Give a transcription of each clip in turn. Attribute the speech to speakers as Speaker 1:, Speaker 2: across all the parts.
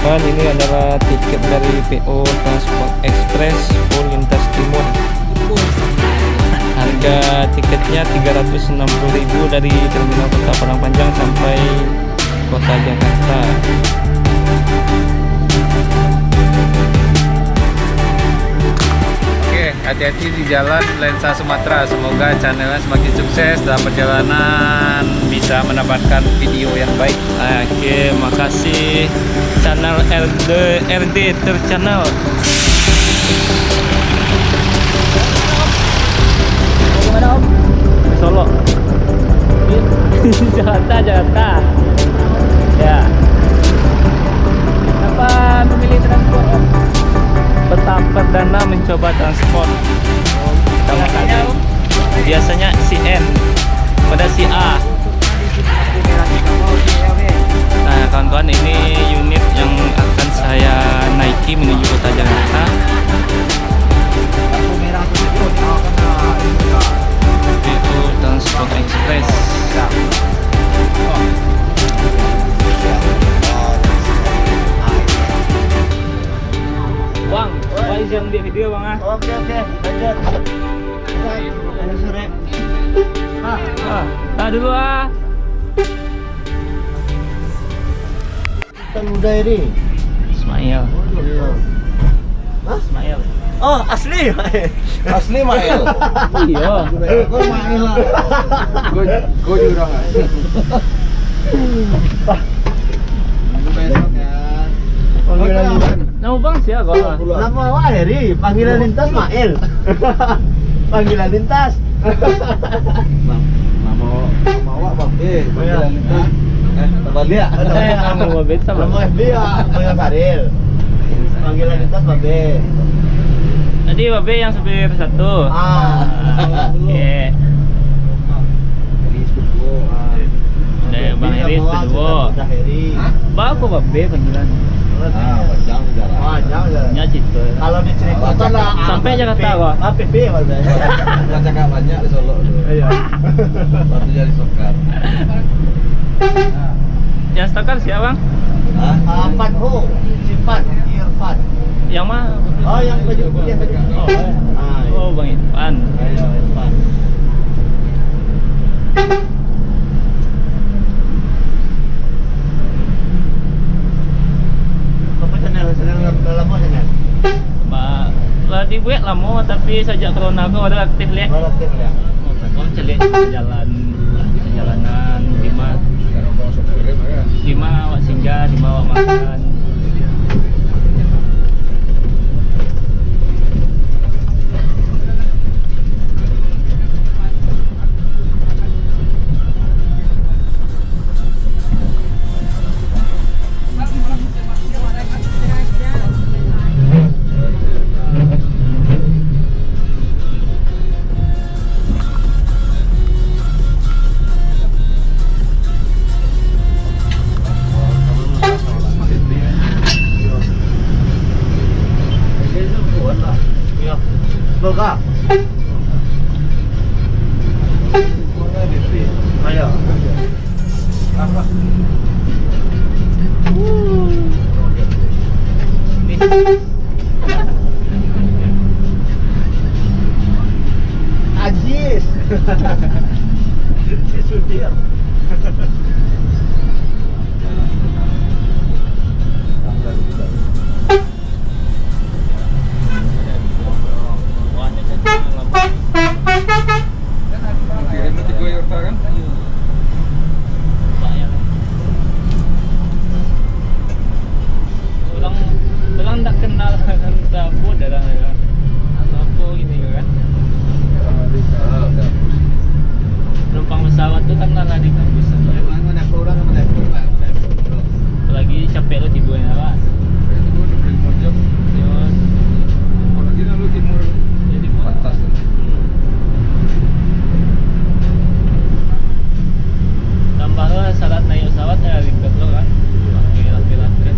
Speaker 1: kawan, ini adalah tiket dari PO Transport Express full lintas timur. Harga tiketnya 360.000 dari terminal Kota Padang Panjang sampai Kota Jakarta. Oke, hati-hati di jalan Lensa Sumatera. Semoga channelnya semakin sukses dalam perjalanan, bisa mendapatkan video yang baik. Oke, makasih channel RD Terchannel. Mana Om? Ke Solo. Jakarta. Ya. Kenapa memilih transport Om? Petapa perdana mencoba transport. Pertama kali. Biasanya si N pada si A. Nah kawan-kawan, ini unit yang akan saya naiki menuju Kota Jakarta. Itu Transport Express. Bang, yang di video bang ah.
Speaker 2: Oke, lanjut. Ayo sore.
Speaker 1: Dulu ah.
Speaker 2: Kita muda ini.
Speaker 1: Ismail.
Speaker 2: Hah?
Speaker 1: Ismail.
Speaker 2: Oh, asli.
Speaker 3: Asli Mael.
Speaker 1: Iya.
Speaker 3: Kok Mael lah. Gue juga enggak. Besok ya.
Speaker 2: Panggilan lintas.
Speaker 1: Nama bang siapa kau?
Speaker 2: Nama awak Heri, panggilan lintas Mael. Panggilan lintas.
Speaker 3: Nama awak Bang B, panggilan lintas. Balia.
Speaker 1: Nama beta
Speaker 2: Nama
Speaker 1: bang.
Speaker 2: FB ya, Bang Faril. Panggilan lintas Babe.
Speaker 1: Tadi babe yang supir satu. Oke.
Speaker 3: Jadi sepuluh.
Speaker 1: Ada bang Heri kedua.
Speaker 2: Heri.
Speaker 1: Bang aku babe panggilan.
Speaker 3: Panjang jalan.
Speaker 2: Panjang jalan.
Speaker 1: Nya cita.
Speaker 2: Kalau diceritakan lah
Speaker 1: Sampai Jakarta kok.
Speaker 2: APP maksudnya.
Speaker 3: Baca gak banyak di Solo.
Speaker 2: Iya.
Speaker 3: Waktu jadi sokar.
Speaker 1: Yang stakar siapa bang?
Speaker 3: Hah?
Speaker 2: Fatho, Sifat, Irfan.
Speaker 1: Yang mana?
Speaker 2: Oh, yang baju putih tadi.
Speaker 1: Oh bang Irfan.
Speaker 2: Ayo, Irfan. Apa channel lama channel?
Speaker 1: Lah dibuat lama tapi sejak corona aku ada aktif lihat.
Speaker 2: Relatif ya.
Speaker 1: Om celik perjalanan di mana awak singgah, di mana awak makan.
Speaker 2: Boga. Ayo. Ajis. Si Sudir.
Speaker 1: Tulang tak kenal kan dapur darah ya. Dapur gitu kan. Penumpang pesawat tuh kan lari kampus. Apalagi capek lo tiburin apa? Tambah lo syarat naik pesawat ya ribet lo kan. Pakai laki-laki.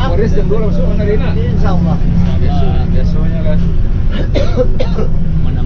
Speaker 3: Boris jam 2 langsung menerima.
Speaker 2: Insya Allah.
Speaker 3: Biasanya kan.
Speaker 1: Mana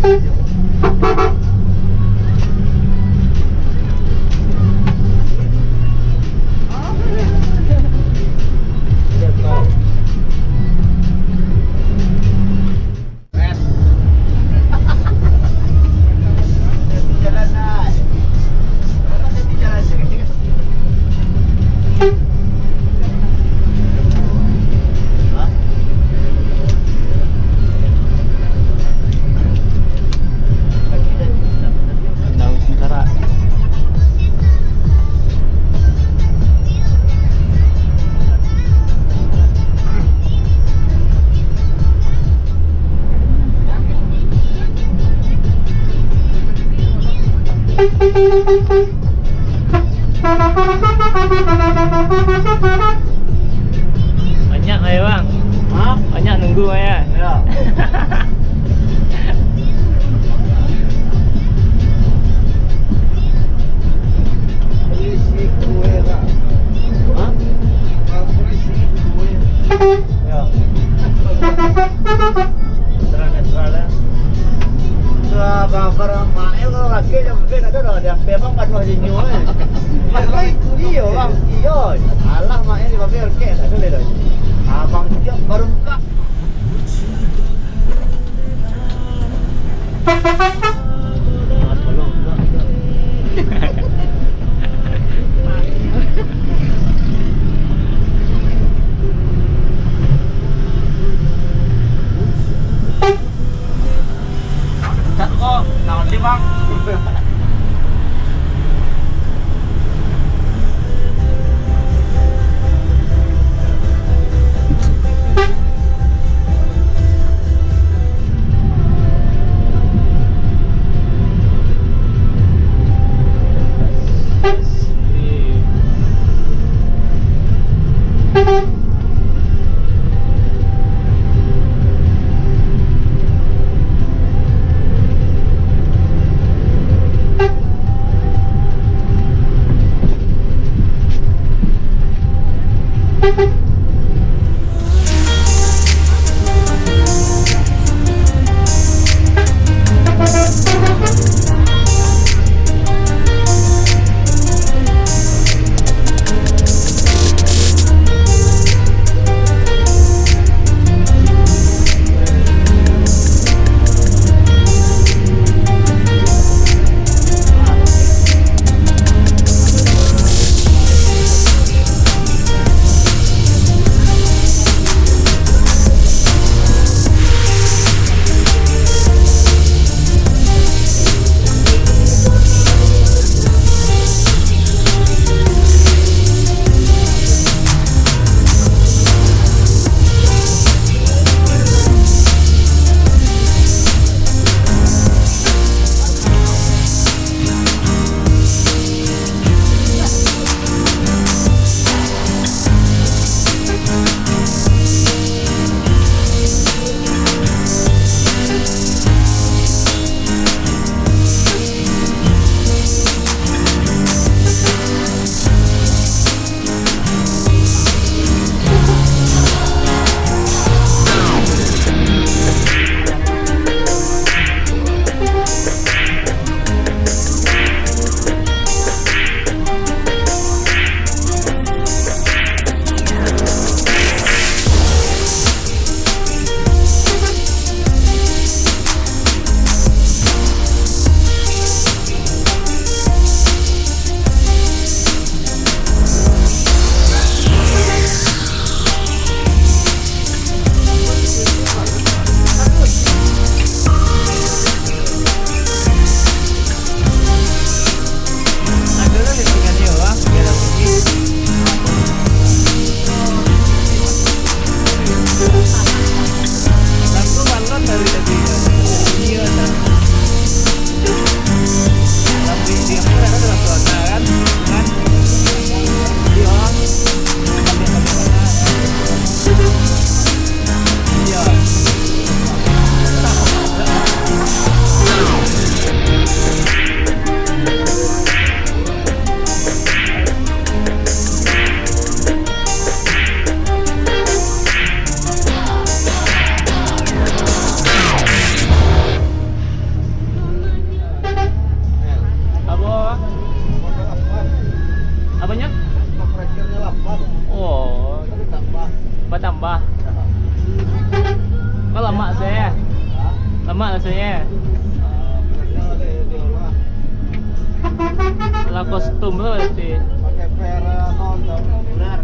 Speaker 2: Jalan naik. Apa tadi jalan sikit-sikit? Hah?
Speaker 1: Daun sementara. Banyak ya bang,
Speaker 2: Hah?
Speaker 1: banyak nunggu ya.
Speaker 2: Ya.
Speaker 3: Isi kue lah.
Speaker 2: Hah?
Speaker 3: Isi kue.
Speaker 2: Ya. Terang. Lah barang mael kalau lagi yang mungkin ada dah dia memang penuh jinyo eh. Iya bang, iya. Alah mael di mobil ke tak boleh dah. Abang dia baru buka. Mas belum enggak. Cắt kok, naon sih bang?
Speaker 1: tambah. Kok lama saya? Lama rasanya. Lah kostum tuh berarti.
Speaker 3: Pakai per nonton.
Speaker 2: Benar.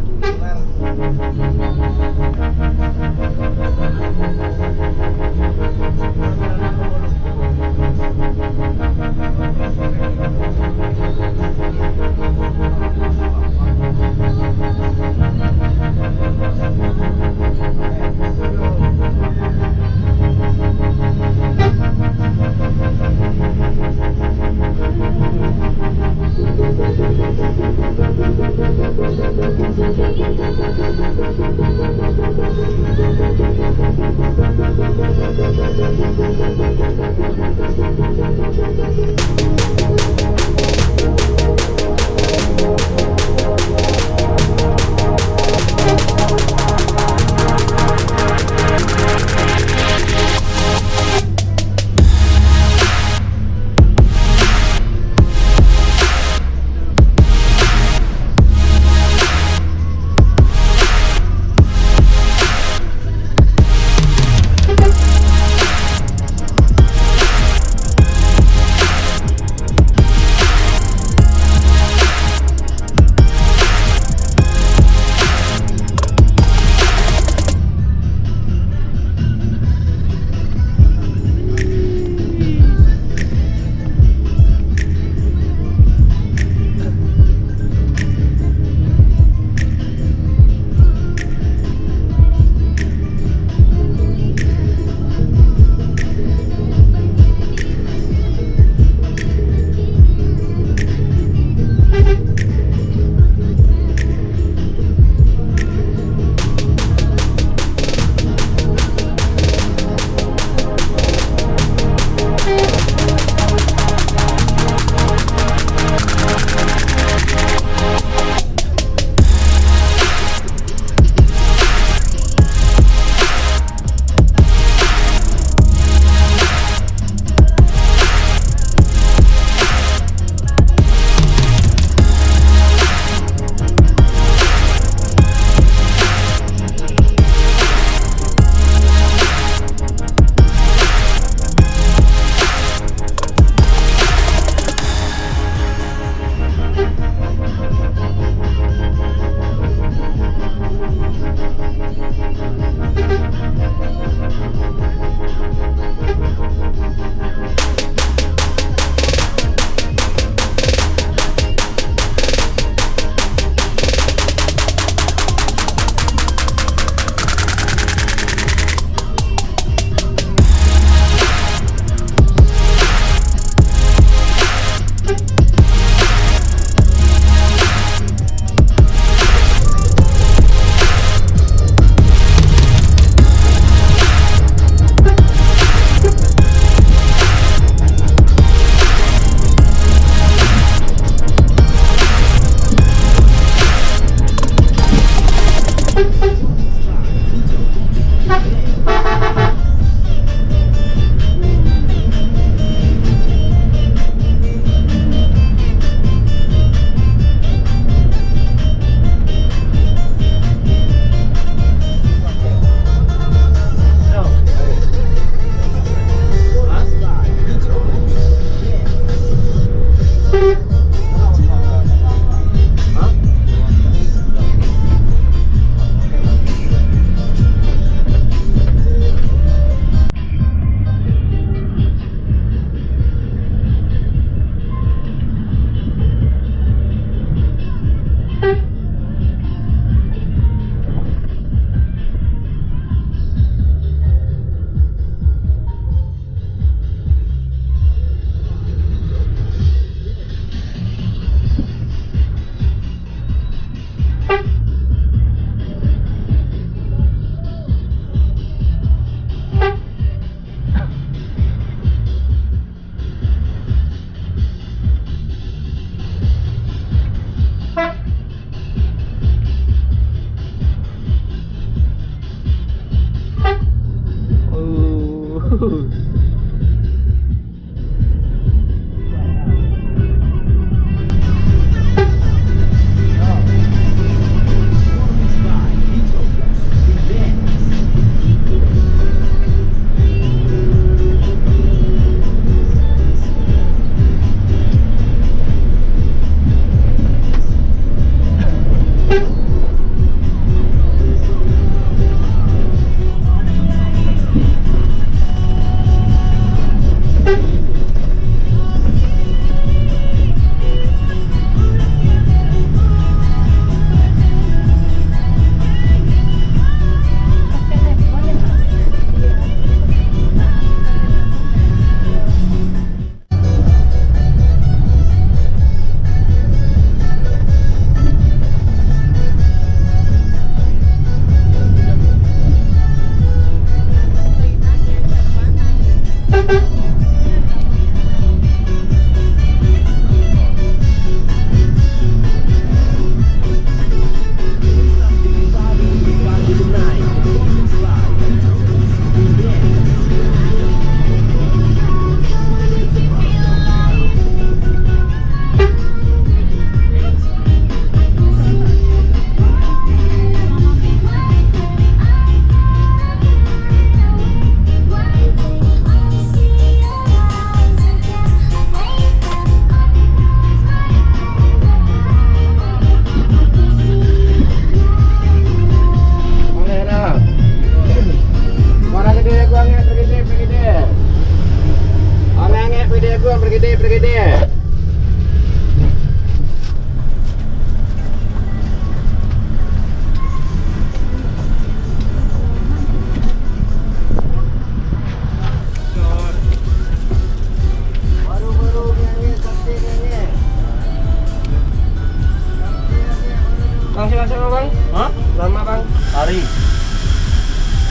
Speaker 4: sama bang?
Speaker 2: Hah?
Speaker 4: Lama bang?
Speaker 2: Hari.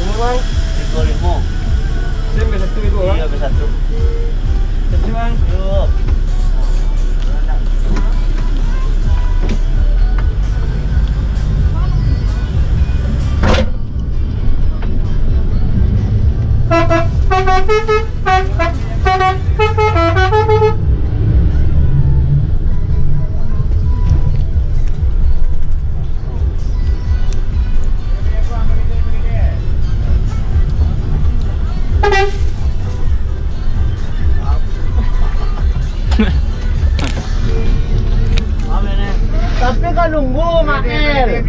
Speaker 4: Umur bang?
Speaker 2: 35.
Speaker 4: SIM B1 ibu bang?
Speaker 2: Iya, B1.
Speaker 4: Kecil bang?
Speaker 2: Yuk. Tapi kan nunggu Makel.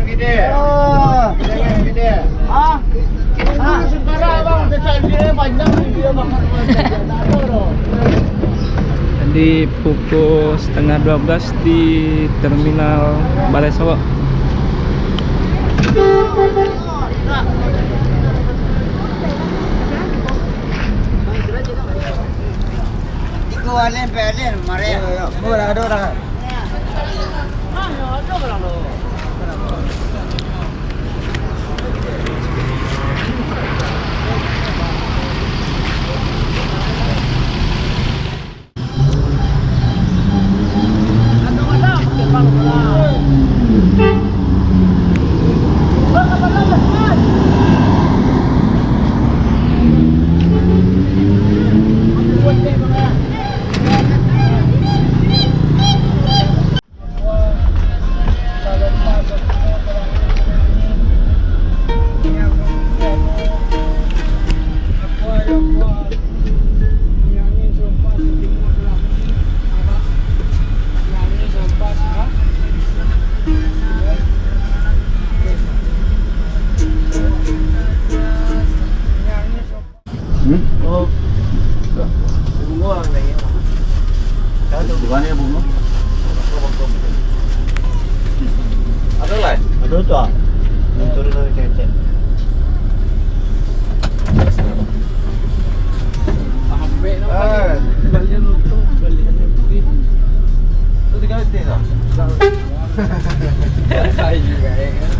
Speaker 2: Oh. Ah. Ah, sekarang bang, dia panjang dia makan.
Speaker 1: Di pukul setengah 12 di terminal Balai Solo.
Speaker 2: Ikuanin pelin, mari.
Speaker 3: Ada orang.
Speaker 2: Oh.
Speaker 4: Bungo lang lagi.
Speaker 3: Bukan ya bunga? Ada lah.
Speaker 2: Ada tu ah. Turun dari cecek.
Speaker 4: Sampai nampak. Balian untuk balian putih.
Speaker 3: Itu 3 detik tak?
Speaker 4: Saya juga ya kan.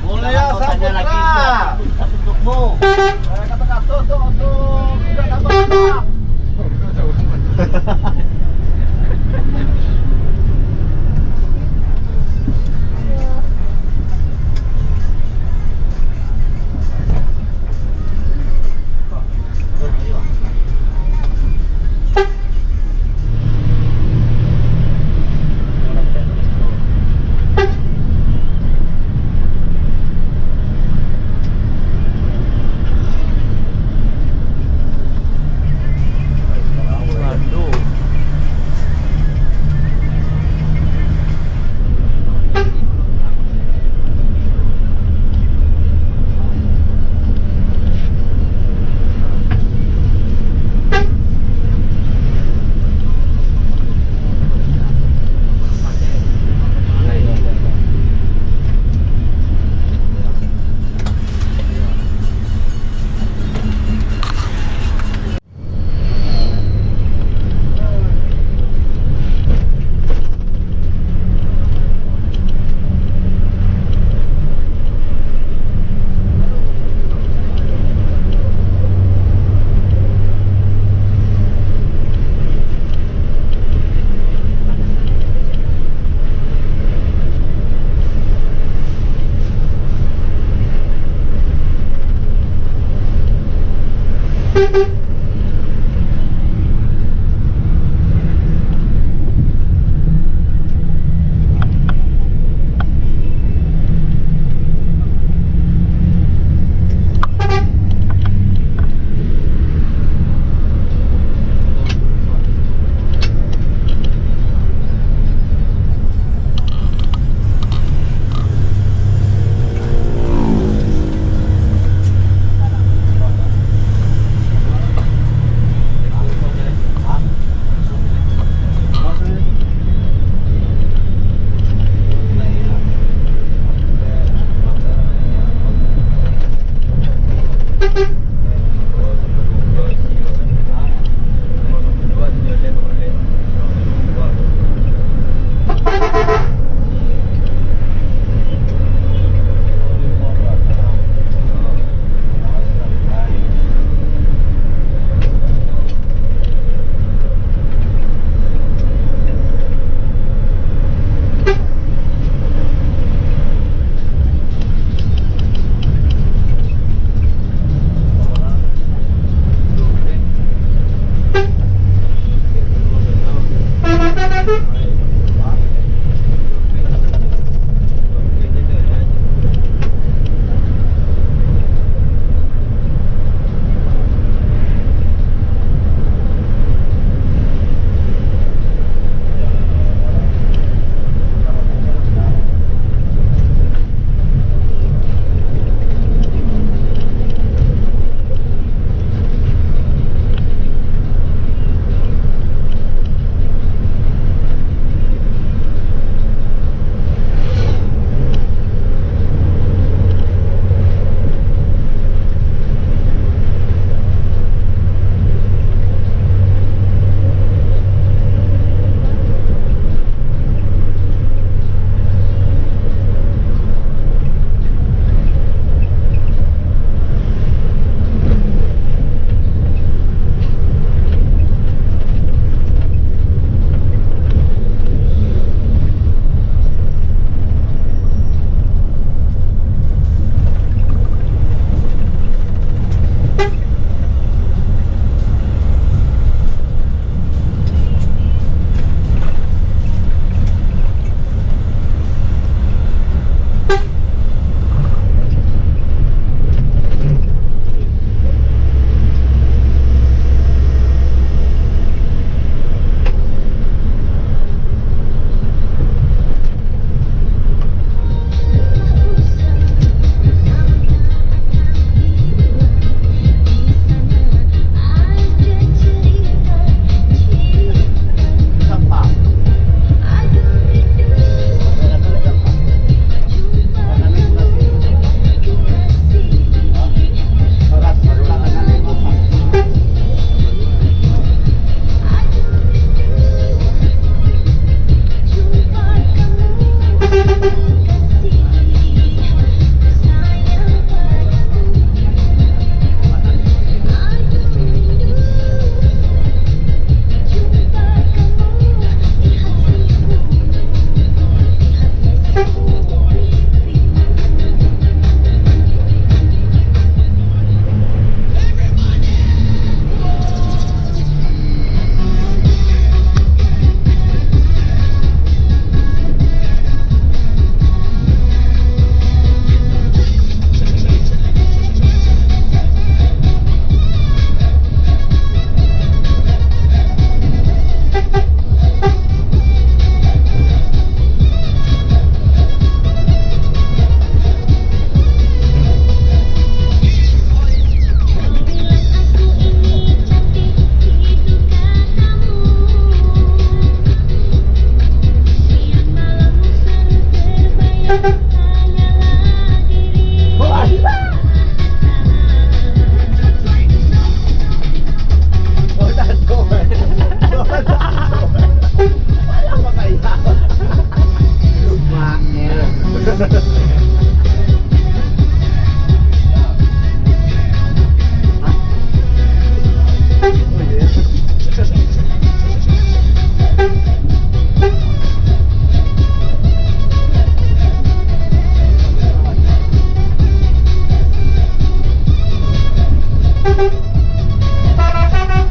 Speaker 2: Boleh ya, saya lagi. Tapi untukmu. Kata-kata untuk tidak tambah.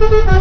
Speaker 2: Bang.